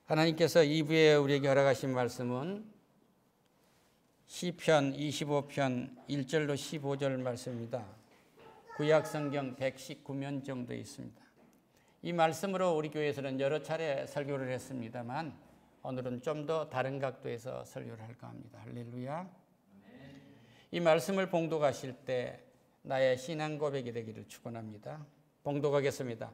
하나님께서 2부에 우리에게 허락하신 말씀은 시편 25편 1절로 15절 말씀입니다. 구약성경 119면 정도 있습니다. 이 말씀으로 우리 교회에서는 여러 차례 설교를 했습니다만 오늘은 좀 더 다른 각도에서 설교를 할까 합니다. 할렐루야. 이 말씀을 봉독하실 때 나의 신앙 고백이 되기를 축원합니다. 봉독하겠습니다.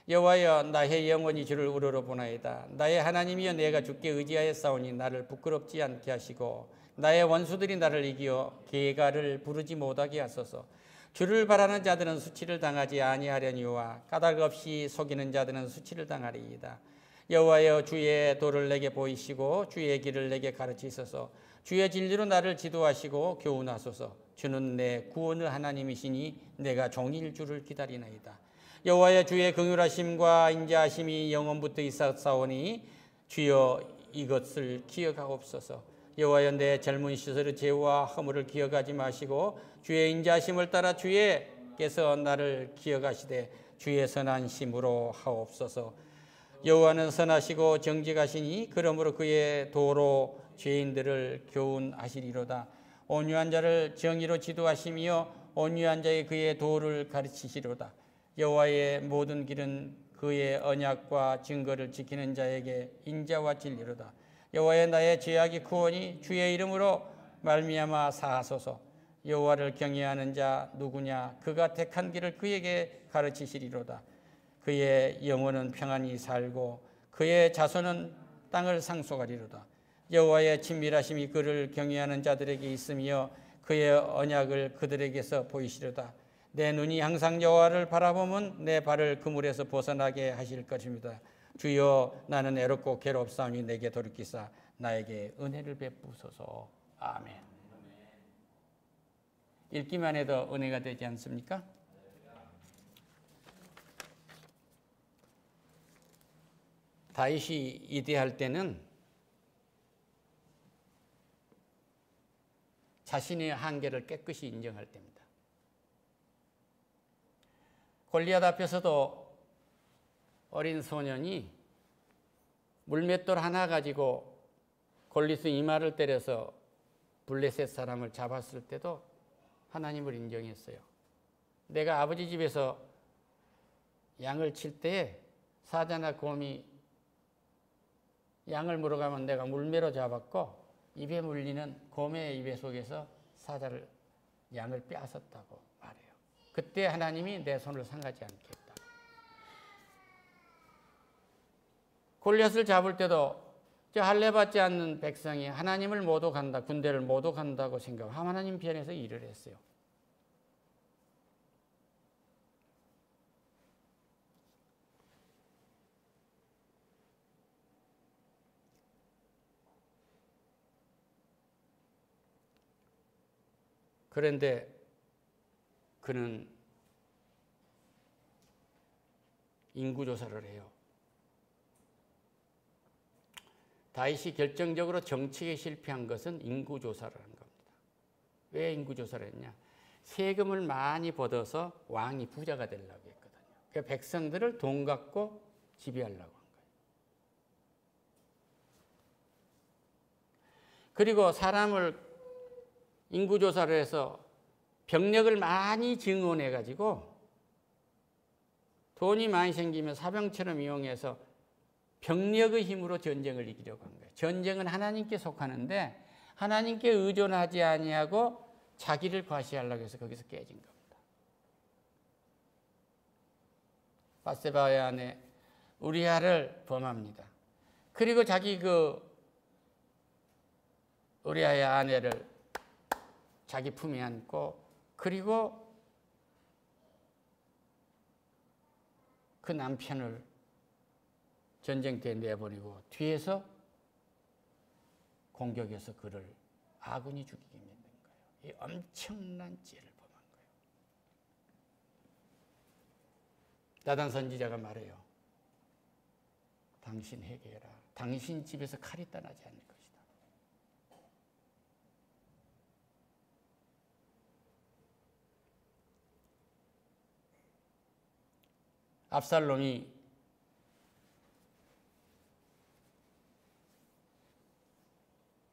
여호와여, 나의 영혼이 주를 우러러보나이다. 나의 하나님이여, 내가 주께 의지하였사오니 나를 부끄럽지 않게 하시고 나의 원수들이 나를 이기어 계가를 부르지 못하게 하소서. 주를 바라는 자들은 수치를 당하지 아니하려니와 까닭 없이 속이는 자들은 수치를 당하리이다. 여호와여, 주의 도를 내게 보이시고 주의 길을 내게 가르치소서. 주의 진리로 나를 지도하시고 교훈하소서. 주는 내 구원의 하나님이시니 내가 종일 주를 기다리나이다. 여호와여, 주의 긍휼하심과 인자하심이 영원부터 있사오니 주여 이것을 기억하옵소서. 여호와여, 내 젊은 시절의 죄와 허물을 기억하지 마시고 주의 인자하심을 따라 주께서 나를 기억하시되 주의 선한 심으로 하옵소서. 여호와는 선하시고 정직하시니 그러므로 그의 도로 죄인들을 교훈하시리로다. 온유한 자를 정의로 지도하시며 온유한 자의 그의 도를 가르치시리로다. 여호와의 모든 길은 그의 언약과 증거를 지키는 자에게 인자와 진리로다. 여호와여, 나의 죄악이 크오니 주의 이름으로 말미암아 사하소서. 여호와를 경외하는 자 누구냐? 그가 택한 길을 그에게 가르치시리로다. 그의 영혼은 평안히 살고 그의 자손은 땅을 상속하리로다. 여호와의 친밀하심이 그를 경외하는 자들에게 있으며 그의 언약을 그들에게서 보이시리로다. 내 눈이 항상 여호와를 바라보면 내 발을 그물에서 벗어나게 하실 것입니다. 주여, 나는 애롭고 괴롭사오니 내게 돌이키사 나에게 은혜를 베푸소서. 아멘. 읽기만 해도 은혜가 되지 않습니까? 다윗이 이대할 때는 자신의 한계를 깨끗이 인정할 때입니다. 골리앗 앞에서도 어린 소년이 물맷돌 하나 가지고 골리앗 이마를 때려서 블레셋 사람을 잡았을 때도 하나님을 인정했어요. 내가 아버지 집에서 양을 칠 때에 사자나 곰이 양을 물어가면 내가 물매로 잡았고 입에 물리는 곰의 입에 속에서 사자를 양을 빼앗았다고 말해요. 그때 하나님이 내 손을 상하지 않게 했다. 골리앗을 잡을 때도 저 할례받지 않는 백성이 하나님을 모독한다, 군대를 모독한다고 생각하고 하나님 편에서 일을 했어요. 그런데 그는 인구조사를 해요. 다윗이 결정적으로 정치에 실패한 것은 인구조사를 한 겁니다. 왜 인구조사를 했냐? 세금을 많이 받아서 왕이 부자가 되려고 했거든요. 그 백성들을 돈 갖고 지배하려고 한 거예요. 그리고 사람을 인구조사를 해서 병력을 많이 증원해가지고 돈이 많이 생기면 사병처럼 이용해서 병력의 힘으로 전쟁을 이기려고 한 거예요. 전쟁은 하나님께 속하는데 하나님께 의존하지 아니하고 자기를 과시하려고 해서 거기서 깨진 겁니다. 밧세바의 아내 우리아를 범합니다. 그리고 자기 우리아의 아내를 자기 품에 안고 그리고 그 남편을 전쟁터에 내버리고 뒤에서 공격해서 그를 아군이 죽이게 만든 거예요. 이 엄청난 죄를 범한 거예요. 나단 선지자가 말해요. 당신 회개해라. 당신 집에서 칼이 떠나지 않을 것이다. 압살롬이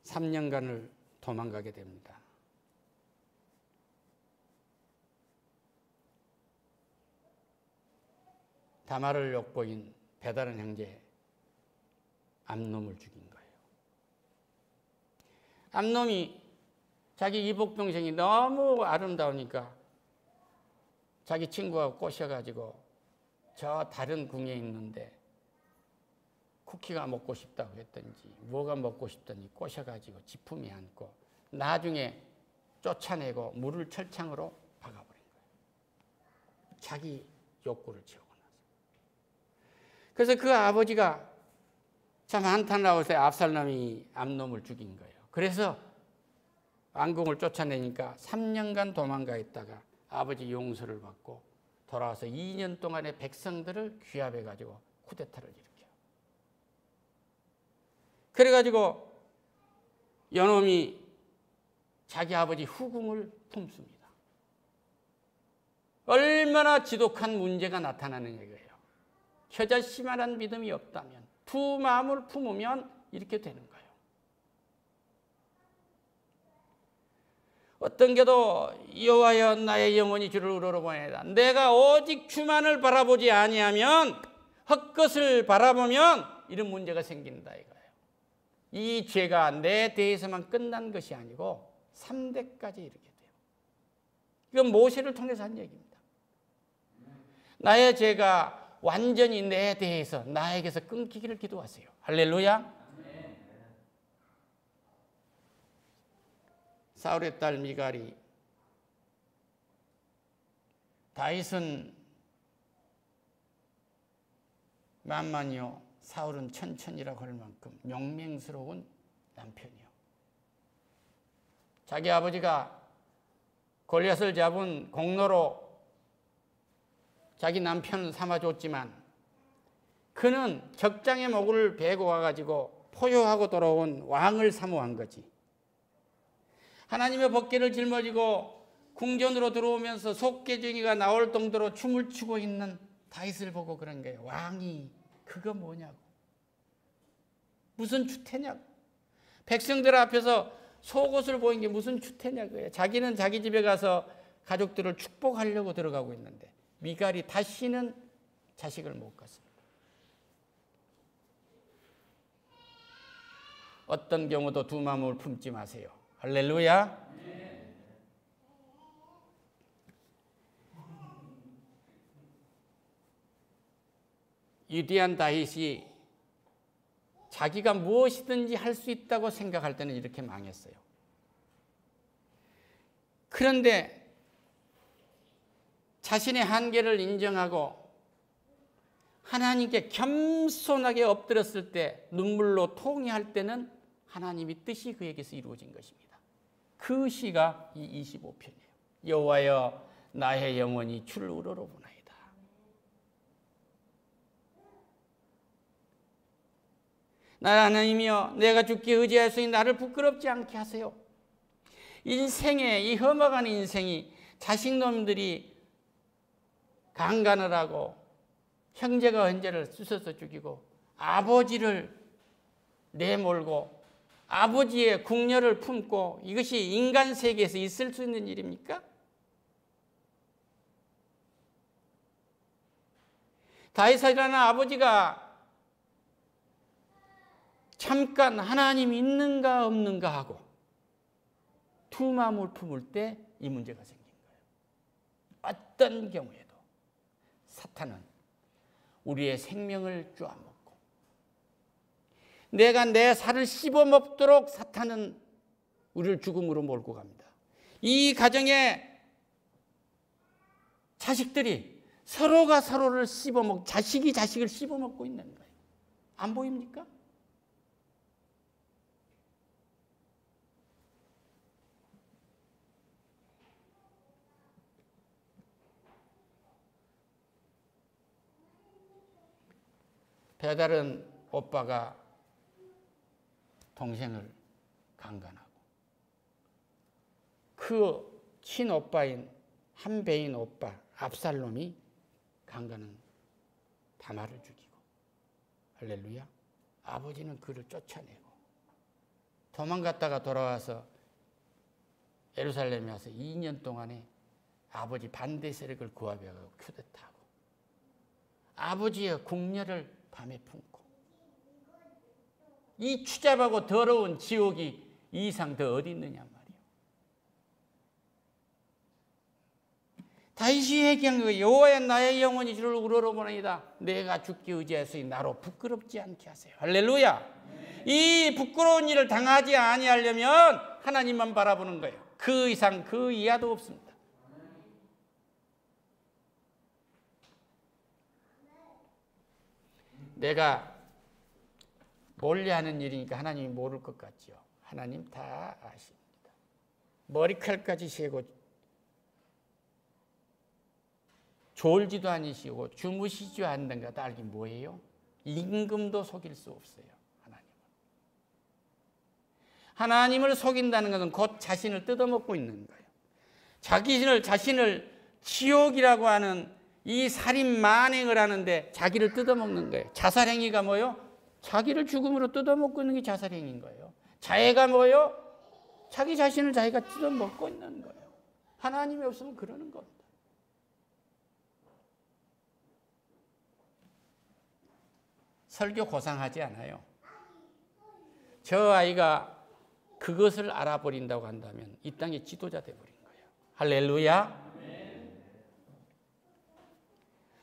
3년간을 도망가게 됩니다. 다말을 욕보인 베다른 형제 암놈을 죽인 거예요. 암놈이 자기 이복 동생이 너무 아름다우니까 자기 친구하고 꼬셔가지고 저 다른 궁에 있는데 쿠키가 먹고 싶다고 했던지 뭐가 먹고 싶던지 꼬셔가지고 지품에 안고 나중에 쫓아내고 물을 철창으로 박아버린 거예요. 자기 욕구를 채우고 나서. 그래서 그 아버지가 참 한탄하고 있어요. 압살롬이 암놈을 죽인 거예요. 그래서 왕궁을 쫓아내니까 3년간 도망가 있다가 아버지 용서를 받고 돌아와서 2년 동안의 백성들을 귀합해가지고 쿠데타를 일으켜요. 그래가지고 연홈이 자기 아버지 후궁을 품습니다. 얼마나 지독한 문제가 나타나는 얘기예요. 겨자씨만한 믿음이 없다면, 두 마음을 품으면 이렇게 되는 거예요. 어떤 게도 여호와여 나의 영혼이 주를 우러러보내다. 내가 오직 주만을 바라보지 아니하면, 헛것을 바라보면 이런 문제가 생긴다 이거예요. 이 죄가 내 대해서만 끝난 것이 아니고 3대까지 이르게 돼요. 이건 모세를 통해서 한 얘기입니다. 나의 죄가 완전히 내 대해서 나에게서 끊기기를 기도하세요. 할렐루야. 사울의 딸 미갈이 다윗은 만만이요 사울은 천천이라고 할 만큼 명맹스러운 남편이요. 자기 아버지가 골리앗을 잡은 공로로 자기 남편을 삼아줬지만 그는 적장의 목을 베고 와가지고 포효하고 돌아온 왕을 사모한 거지. 하나님의 법궤를 짊어지고 궁전으로 들어오면서 속개쟁이가 나올 정도로 춤을 추고 있는 다윗을 보고 그런 거예요. 왕이 그거 뭐냐고. 무슨 추태냐고. 백성들 앞에서 속옷을 보인 게 무슨 추태냐고요. 자기는 자기 집에 가서 가족들을 축복하려고 들어가고 있는데 미갈이 다시는 자식을 못 갖습니다. 어떤 경우도 두 마음을 품지 마세요. 할렐루야. 위대한 다윗이 자기가 무엇이든지 할 수 있다고 생각할 때는 이렇게 망했어요. 그런데 자신의 한계를 인정하고 하나님께 겸손하게 엎드렸을 때 눈물로 통회할 때는 하나님의 뜻이 그에게서 이루어진 것입니다. 그 시가 이 25편이에요. 여호와여 나의 영혼이 주를 우러러보나이다. 나 하나님이여 내가 주께 의지하였으니 나를 부끄럽지 않게 하세요. 인생에 이 험악한 인생이 자식놈들이 강간을 하고 형제가 형제를 쑤셔서 죽이고 아버지를 내몰고 아버지의 궁녀를 품고 이것이 인간 세계에서 있을 수 있는 일입니까? 다윗이라는 아버지가 잠깐 하나님 있는가 없는가 하고 두 마음을 품을 때 이 문제가 생긴 거예요. 어떤 경우에도 사탄은 우리의 생명을 쪼아먹고 내가 내 살을 씹어먹도록 사탄은 우리를 죽음으로 몰고 갑니다. 이 가정의 자식들이 서로가 서로를 자식이 자식을 씹어먹고 있는 거예요. 안 보입니까? 배달은 오빠가 동생을 강간하고 그 친오빠인 한 배인 오빠 압살롬이 강간은 다말을 죽이고 할렐루야. 아버지는 그를 쫓아내고 도망갔다가 돌아와서 예루살렘에 와서 2년 동안에 아버지 반대 세력을 구합해가지고 쿠데타하고 아버지의 궁녀를 밤에 품고 이 추잡하고 더러운 지옥이 이 이상 더 어디 있느냐 말이에요. 다윗이 얘기한 거예요. 여호와여 나의 영혼이 주를 우러러보나이다. 내가 죽기 의지하였으니 나로 부끄럽지 않게 하세요. 할렐루야. 이 부끄러운 일을 당하지 아니하려면 하나님만 바라보는 거예요. 그 이상 그 이하도 없습니다. 내가 몰래 하는 일이니까 하나님이 모를 것 같죠. 하나님 다 아십니다. 머리칼까지 세고 졸지도 않으시고 주무시지 않는가 다 알긴 뭐예요? 임금도 속일 수 없어요. 하나님을 속인다는 것은 곧 자신을 뜯어먹고 있는 거예요. 자신을 지옥이라고 하는 이 살인 만행을 하는데 자기를 뜯어먹는 거예요. 자살행위가 뭐예요? 자기를 죽음으로 뜯어먹고 있는 게 자살행위인 거예요. 자해가 뭐예요? 자기 자신을 자기가 뜯어먹고 있는 거예요. 하나님이 없으면 그러는 겁니다. 설교 고상하지 않아요. 저 아이가 그것을 알아버린다고 한다면 이 땅의 지도자 되어버린 거예요. 할렐루야.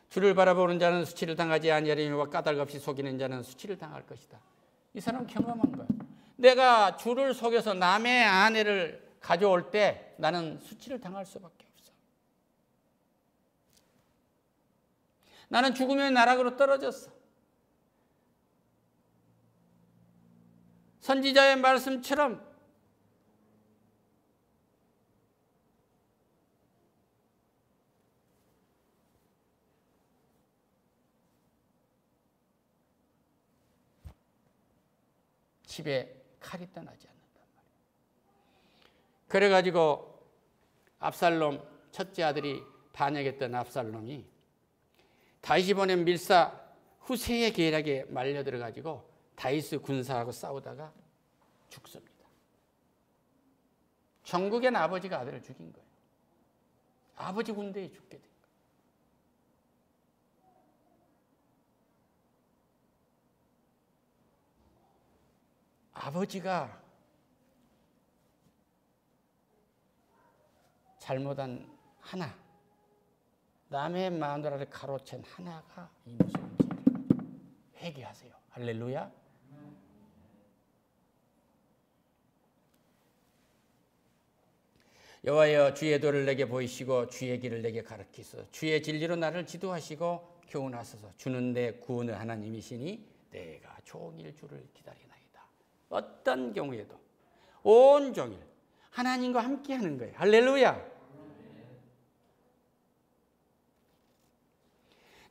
주를 바라보는 자는 수치를 당하지 아니하리니 까닭 없이 속이는 자는 수치를 당할 것이다. 이 사람은 경험한 거예요. 내가 주를 속여서 남의 아내를 가져올 때 나는 수치를 당할 수밖에 없어. 나는 죽으면 나락으로 떨어졌어. 선지자의 말씀처럼 집에 칼이 떠나지 않는단 말이에요. 그래가지고 압살롬 첫째 아들이 반역했던 압살롬이 다윗이 보낸 밀사 후세의 계략에 말려들어가지고 다윗 군사하고 싸우다가 죽습니다. 전국엔 아버지가 아들을 죽인 거예요. 아버지 군대에 죽게 된 거예요. 아버지가 잘못한 하나, 남의 마누라를 가로챈 하나가 이 무서운 죄를 회개하세요. 할렐루야. 여호와여 주의 도를 내게 보이시고 주의 길을 내게 가르치소서. 주의 진리로 나를 지도하시고 교훈하소서. 주는 내 구원의 하나님이시니 내가 종일 주를 기다리나이다. 어떤 경우에도 온종일 하나님과 함께하는 거예요. 할렐루야.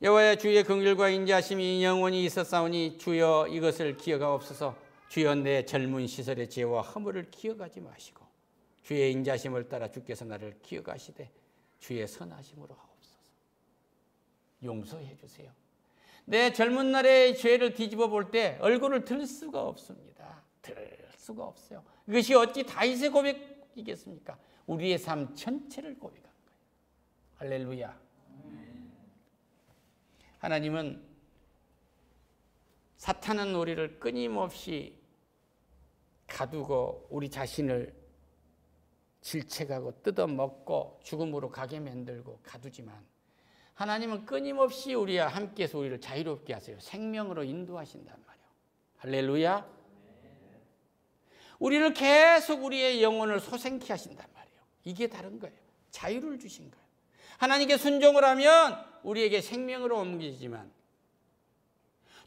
여호와여 주의 긍휼과 인자하심이 영원히 있었사오니 주여 이것을 기억하옵소서. 주여 내 젊은 시절의 죄와 허물을 기억하지 마시고 주의 인자심을 따라 주께서 나를 기억하시되 주의 선하심으로 하옵소서. 용서해 주세요. 내 젊은 날의 죄를 뒤집어 볼 때 얼굴을 들 수가 없습니다. 들 수가 없어요. 이것이 어찌 다윗의 고백이겠습니까? 우리의 삶 전체를 고백한 거예요. 할렐루야. 하나님은 사탄은 우리를 끊임없이 가두고 우리 자신을 질책하고 뜯어먹고 죽음으로 가게 만들고 가두지만 하나님은 끊임없이 우리와 함께해서 우리를 자유롭게 하세요. 생명으로 인도하신단 말이에요. 할렐루야. 우리를 계속 우리의 영혼을 소생케 하신단 말이에요. 이게 다른 거예요. 자유를 주신 거예요. 하나님께 순종을 하면 우리에게 생명으로 옮기지만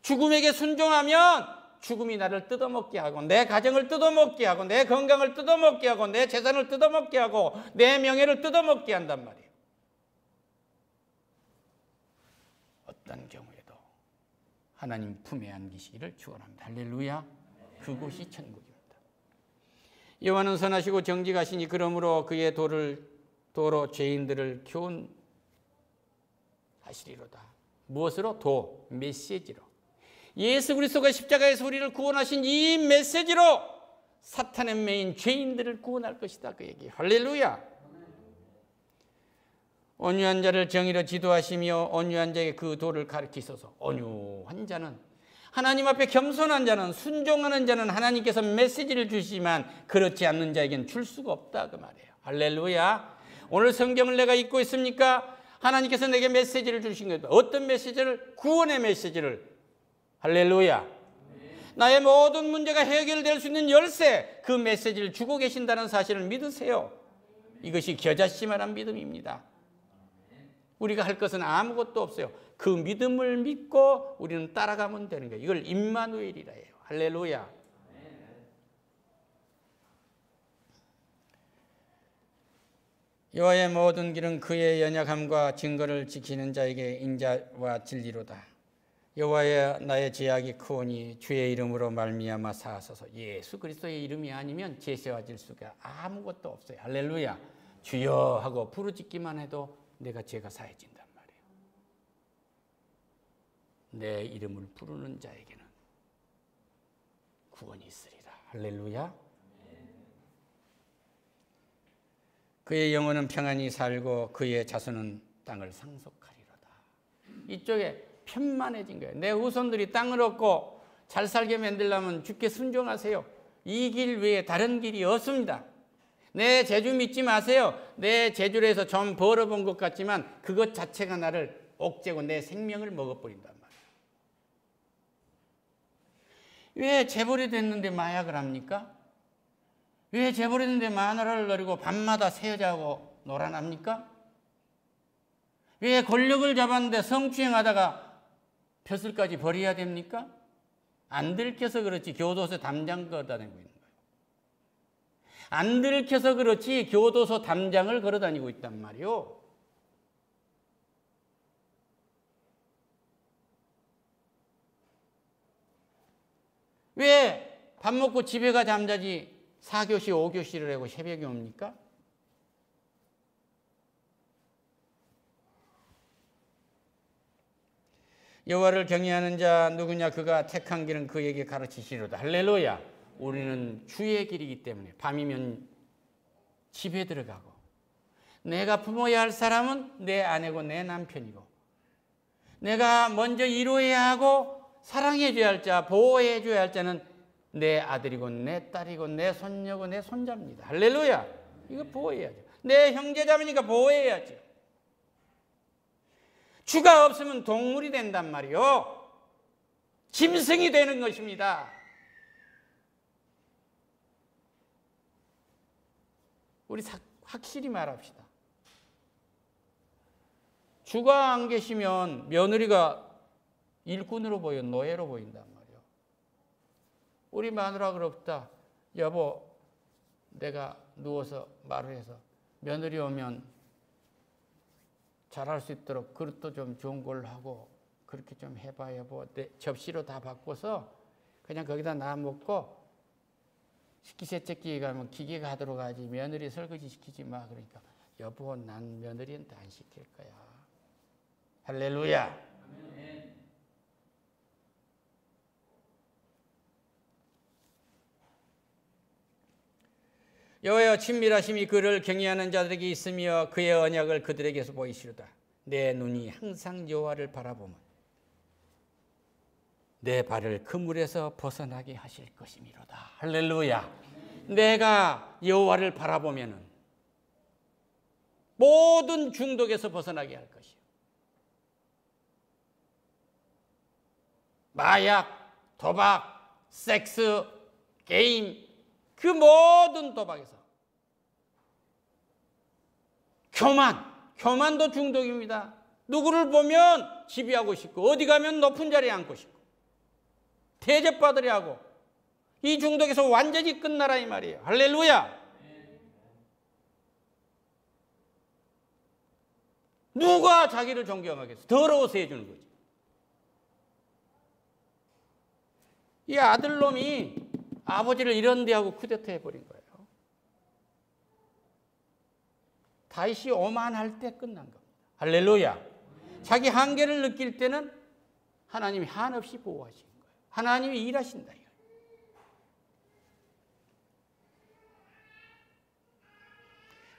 죽음에게 순종하면 죽음이 나를 뜯어먹게 하고 내 가정을 뜯어먹게 하고 내 건강을 뜯어먹게 하고 내 재산을 뜯어먹게 하고 내 명예를 뜯어먹게 한단 말이에요. 어떤 경우에도 하나님 품에 안기시기를 축원합니다. 할렐루야. 그곳이 천국입니다. 여호와는 선하시고 정직하시니 그러므로 그의 도로 죄인들을 교훈하시리로다. 무엇으로? 메시지로. 예수 그리스도가 십자가에서 우리를 구원하신 이 메시지로 사탄의 메인 죄인들을 구원할 것이다. 그 얘기. 할렐루야. 온유한 자를 정의로 지도하시며 온유한 자에게 그 도를 가르치소서. 온유한 자는, 하나님 앞에 겸손한 자는, 순종하는 자는 하나님께서 메시지를 주시지만 그렇지 않는 자에게는 줄 수가 없다. 그 말이에요. 할렐루야. 오늘 성경을 내가 읽고 있습니까? 하나님께서 내게 메시지를 주신 거예요. 어떤 메시지를? 구원의 메시지를. 할렐루야. 나의 모든 문제가 해결될 수 있는 열쇠, 그 메시지를 주고 계신다는 사실을 믿으세요. 이것이 겨자씨만한 믿음입니다. 우리가 할 것은 아무것도 없어요. 그 믿음을 믿고 우리는 따라가면 되는 거예요. 이걸 임마누엘이라 해요. 할렐루야. 여호와의 모든 길은 그의 연약함과 증거를 지키는 자에게 인자와 진리로다. 여호와의 나의 죄악이 크오니 주의 이름으로 말미암아 사하소서. 예수 그리스도의 이름이 아니면 제세와 질수가 아무것도 없어요. 할렐루야. 주여 하고 부르짖기만 해도 내가 죄가 사해진단 말이에요. 내 이름을 부르는 자에게는 구원이 있으리라. 할렐루야. 그의 영혼은 평안히 살고 그의 자손은 땅을 상속하리로다. 이쪽에 편만해진 거예요. 내 후손들이 땅을 얻고 잘 살게 만들려면 주께 순종하세요. 이 길 외에 다른 길이 없습니다. 내 재주 믿지 마세요. 내 재주로 해서 좀 벌어본 것 같지만 그것 자체가 나를 옥죄고 내 생명을 먹어버린단 말이에요. 왜 재벌이 됐는데 마약을 합니까? 왜 재벌이 됐는데 마누라를 노리고 밤마다 새 여자하고 놀아납니까? 왜 권력을 잡았는데 성추행하다가 벼슬까지 버려야 됩니까? 안 들켜서 그렇지 교도소 담장 걸어다니고 있는 거예요. 안 들켜서 그렇지 교도소 담장을 걸어다니고 있단 말이요. 왜 밥 먹고 집에 가 잠자지 4교시, 5교시를 하고 새벽에 옵니까? 여호와를 경외하는 자 누구냐? 그가 택한 길은 그에게 가르치시리로다. 할렐루야. 우리는 주의 길이기 때문에 밤이면 집에 들어가고, 내가 품어야 할 사람은 내 아내고 내 남편이고, 내가 먼저 이루어야 하고 사랑해 줘야 할 자, 보호해 줘야 할 자는 내 아들이고 내 딸이고 내 손녀고 내 손자입니다. 할렐루야. 이거 보호해야죠. 내 형제자매니까 보호해야죠. 주가 없으면 동물이 된단 말이요. 짐승이 되는 것입니다. 우리 확실히 말합시다. 주가 안 계시면 며느리가 일꾼으로 보여, 노예로 보인단 말이에요. 우리 마누라 그렇다. 여보, 내가 누워서 말을 해서 며느리 오면 잘할 수 있도록 그릇도 좀 좋은 걸로 하고 그렇게 좀 해봐 여보. 내 접시로 다 바꿔서 그냥 거기다 놔 먹고 식기세척기에 가면 기계가 하도록 하지 며느리 설거지 시키지 마. 그러니까 여보, 난 며느리한테 안 시킬 거야. 할렐루야. 여호와여, 친밀하심이 그를 경외하는 자들에게 있으며 그의 언약을 그들에게서 보이시로다. 내 눈이 항상 여호와를 바라보면 내 발을 그물에서 벗어나게 하실 것이미로다. 할렐루야. 내가 여호와를 바라보면은 모든 중독에서 벗어나게 할 것이요. 마약, 도박, 섹스, 게임, 그 모든 도박에서. 교만도 중독입니다. 누구를 보면 지배하고 싶고 어디 가면 높은 자리에 앉고 싶고 대접받으려 하고, 이 중독에서 완전히 끝나라 이 말이에요. 할렐루야. 누가 자기를 존경하겠어? 더러워서 해주는 거지. 이 아들놈이 아버지를 이런 데 하고 쿠데타 해버린 거예요. 다윗이 오만할 때 끝난 겁니다. 할렐루야. 자기 한계를 느낄 때는 하나님이 한없이 보호하시는 거예요. 하나님이 일하신다.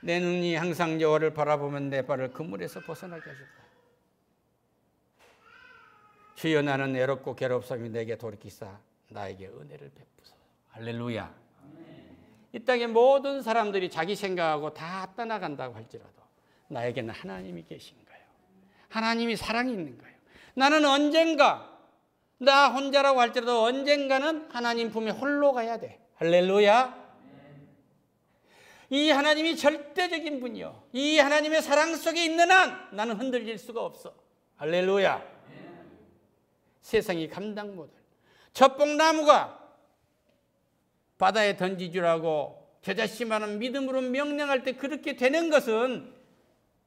내 눈이 항상 여호와를 바라보면 내 발을 그물에서 벗어나게 하셨다. 주여 나는 애롭고 괴롭사오니 내게 돌이키사 나에게 은혜를 베푸소서. 할렐루야. 이 땅의 모든 사람들이 자기 생각하고 다 떠나간다고 할지라도 나에게는 하나님이 계신 거예요. 하나님이 사랑이 있는 거예요. 나는 언젠가 나 혼자라고 할지라도 언젠가는 하나님 품에 홀로 가야 돼. 할렐루야. 이 하나님이 절대적인 분이요, 이 하나님의 사랑 속에 있는 한 나는 흔들릴 수가 없어. 할렐루야. 세상이 감당 못할 젖봉나무가 바다에 던지주라고 겨자씨만한 믿음으로 명령할 때 그렇게 되는 것은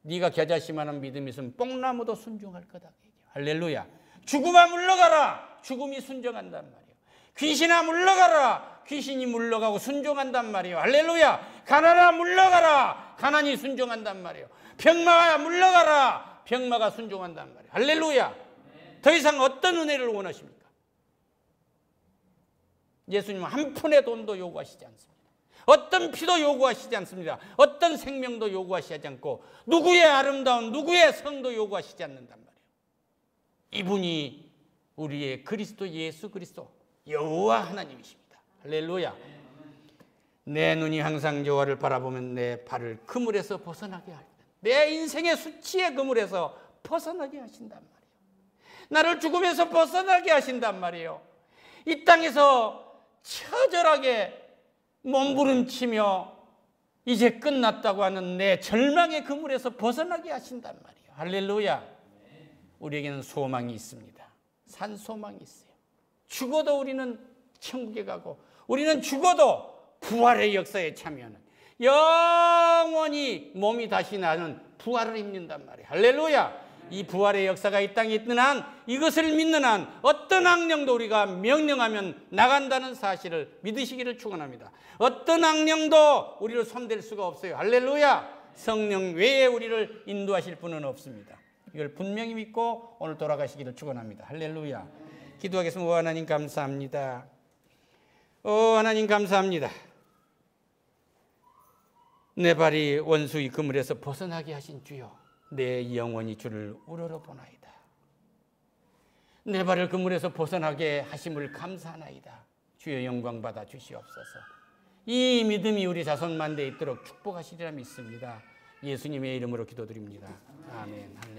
네가 겨자씨만한 믿음이 있으면 뽕나무도 순종할 거다. 할렐루야. 죽음아 물러가라. 죽음이 순종한단 말이에요. 귀신아 물러가라. 귀신이 물러가고 순종한단 말이에요. 할렐루야. 가난아 물러가라. 가난이 순종한단 말이에요. 병마가 물러가라. 병마가 순종한단 말이에요. 할렐루야. 더 이상 어떤 은혜를 원하십니까? 예수님은 한 푼의 돈도 요구하시지 않습니다. 어떤 피도 요구하시지 않습니다. 어떤 생명도 요구하시지 않고 누구의 아름다운 누구의 성도 요구하시지 않는단 말이에요. 이분이 우리의 그리스도 예수 그리스도 여호와 하나님이십니다. 할렐루야. 내 눈이 항상 여호와를 바라보면 내 발을 그물에서 벗어나게 하리라. 내 인생의 수치의 그물에서 벗어나게 하신단 말이에요. 나를 죽음에서 벗어나게 하신단 말이에요. 이 땅에서 처절하게 몸부림치며 이제 끝났다고 하는 내 절망의 그물에서 벗어나게 하신단 말이에요. 할렐루야. 우리에게는 소망이 있습니다. 산 소망이 있어요. 죽어도 우리는 천국에 가고 우리는 죽어도 부활의 역사에 참여하는 영원히 몸이 다시 나는 부활을 입는단 말이에요. 할렐루야. 이 부활의 역사가 이 땅에 있는 한, 이것을 믿는 한 어떤 악령도 우리가 명령하면 나간다는 사실을 믿으시기를 축원합니다. 어떤 악령도 우리를 손댈 수가 없어요. 할렐루야. 성령 외에 우리를 인도하실 분은 없습니다. 이걸 분명히 믿고 오늘 돌아가시기를 축원합니다. 할렐루야. 기도하겠습니다. 오 하나님 감사합니다. 오 하나님 감사합니다. 내 발이 원수의 그물에서 벗어나게 하신 주여, 내 영혼이 주를 우러러보나이다. 내 발을 그물에서 벗어나게 하심을 감사하나이다. 주여 영광 받아 주시옵소서. 이 믿음이 우리 자손만대에 있도록 축복하시리라 믿습니다. 예수님의 이름으로 기도드립니다. 아멘.